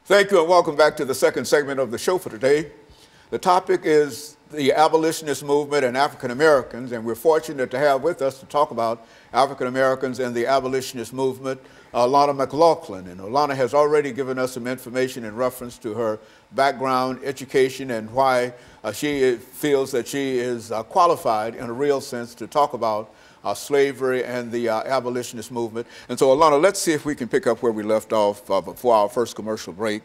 Thank you and welcome back to the second segment of the show for today. The topic is the abolitionist movement and African Americans, and we're fortunate to have with us to talk about African Americans and the abolitionist movement, Alana McLaughlin. And Alana has already given us some information in reference to her background, education, and why she feels that she is qualified in a real sense to talk about slavery and the abolitionist movement. And so, Alana, let's see if we can pick up where we left off before our first commercial break,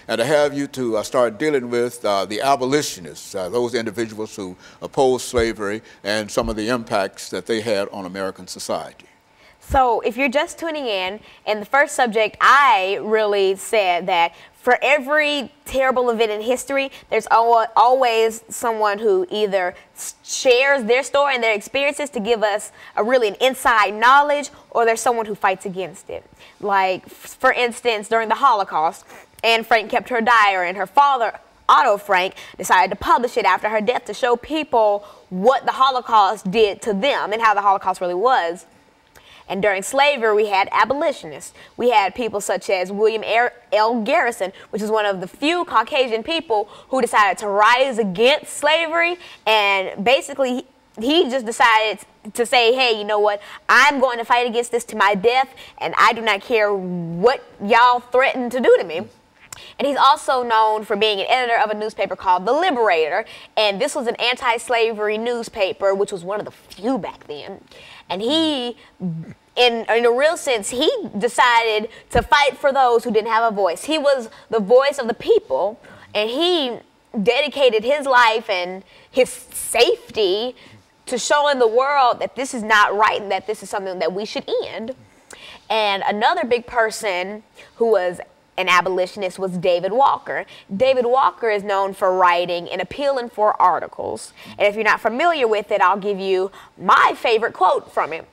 and to have you to start dealing with the abolitionists, those individuals who oppose slavery and some of the impacts that they had on American society. So if you're just tuning in the first subject, I really said that for every terrible event in history, there's always someone who either shares their story and their experiences to give us an inside knowledge, or there's someone who fights against it. Like, for instance, during the Holocaust, Anne Frank kept her diary, and her father, Otto Frank, decided to publish it after her death to show people what the Holocaust did to them and how the Holocaust really was. And during slavery, we had abolitionists. We had people such as William L. Garrison, which is one of the few Caucasian people who decided to rise against slavery. And basically, he just decided to say, hey, you know what? I'm going to fight against this to my death, and I do not care what y'all threaten to do to me. And he's also known for being an editor of a newspaper called The Liberator. And this was an anti-slavery newspaper, which was one of the few back then. And he, in a real sense, he decided to fight for those who didn't have a voice. He was the voice of the people, and he dedicated his life and his safety to showing the world that this is not right and that this is something that we should end. And another big person who was an abolitionist was David Walker. David Walker is known for writing and appealing for articles. And if you're not familiar with it, I'll give you my favorite quote from it,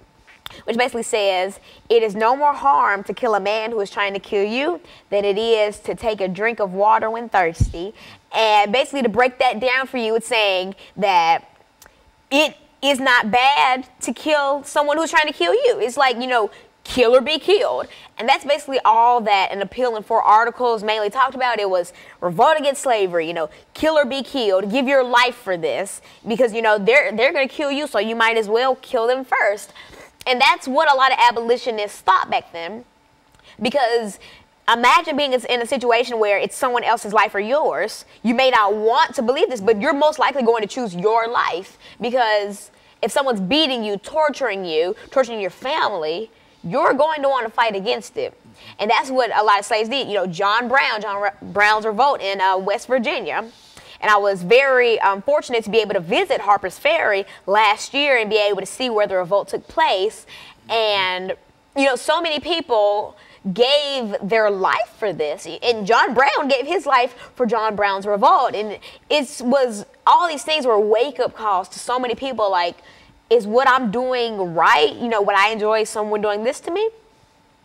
which basically says, "It is no more harm to kill a man who is trying to kill you than it is to take a drink of water when thirsty." And basically, to break that down for you, it's saying that it is not bad to kill someone who's trying to kill you. It's like, you know, kill or be killed. And that's basically all that an appealing for articles mainly talked about. It was revolt against slavery, you know, kill or be killed, give your life for this, because, you know, they're going to kill you, so you might as well kill them first. And that's what a lot of abolitionists thought back then, because imagine being in a situation where it's someone else's life or yours. You may not want to believe this, but you're most likely going to choose your life, because if someone's beating you, torturing your family, you're going to want to fight against it. And that's what a lot of slaves did. You know, John Brown's revolt in West Virginia. And I was very fortunate to be able to visit Harper's Ferry last year and be able to see where the revolt took place. And, you know, so many people gave their life for this. And John Brown gave his life for John Brown's revolt. And all these things were wake-up calls to so many people, like, is what I'm doing right? You know, would I enjoy someone doing this to me?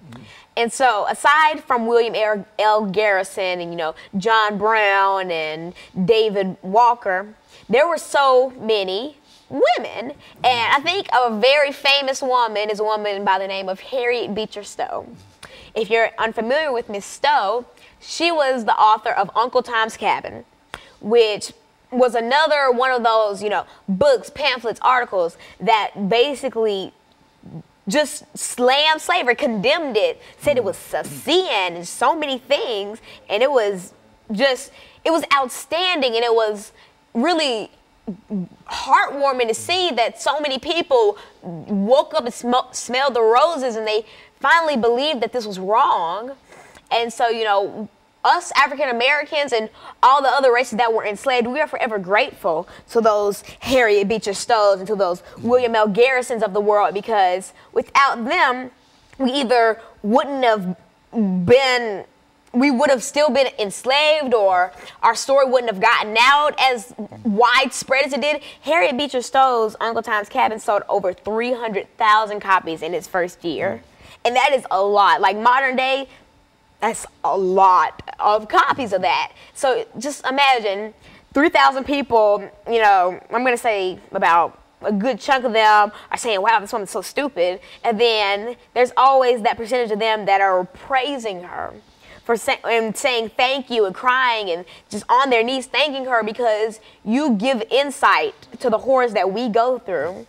Mm-hmm. And so, aside from William L. Garrison and, you know, John Brown and David Walker, there were so many women. And I think a very famous woman is a woman by the name of Harriet Beecher Stowe. If you're unfamiliar with Miss Stowe, she was the author of Uncle Tom's Cabin, which was another one of those, you know, books, pamphlets, articles that basically just slammed slavery, condemned it, said it was a sin and so many things. And it was outstanding, and it was really heartwarming to see that so many people woke up and smelled the roses, and they finally believed that this was wrong. And so, you know, us African Americans and all the other races that were enslaved, we are forever grateful to those Harriet Beecher Stowes and to those William L. Garrisons of the world, because without them, we would have still been enslaved, or our story wouldn't have gotten out as widespread as it did. Harriet Beecher Stowe's Uncle Tom's Cabin sold over 300,000 copies in its first year. And that is a lot. Like, modern day, that's a lot of copies of that. So just imagine 3,000 people, you know, I'm going to say about a good chunk of them are saying, wow, this woman's so stupid. And then there's always that percentage of them that are praising her and saying thank you and crying and just on their knees thanking her because you give insight to the horrors that we go through.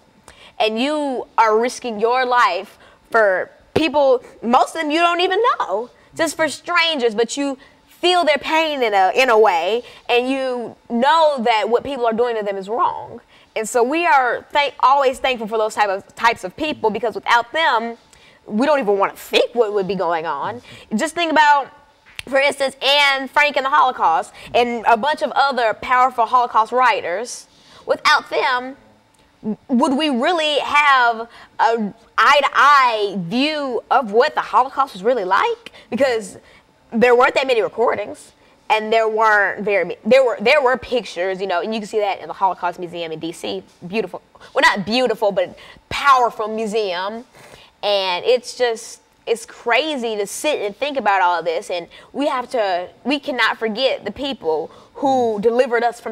And you are risking your life for people, most of them you don't even know, just for strangers, but you feel their pain in a way, and you know that what people are doing to them is wrong. And so we are always thankful for those types of people, because without them, we don't even want to think what would be going on. Just think about, for instance, Anne Frank and the Holocaust, and a bunch of other powerful Holocaust writers. Without them, would we really have an eye-to-eye view of what the Holocaust was really like? Because there weren't that many recordings, and there were pictures, you know, and you can see that in the Holocaust Museum in D.C. Beautiful, well, not beautiful, but powerful museum. And it's crazy to sit and think about all of this, and we cannot forget the people who delivered us from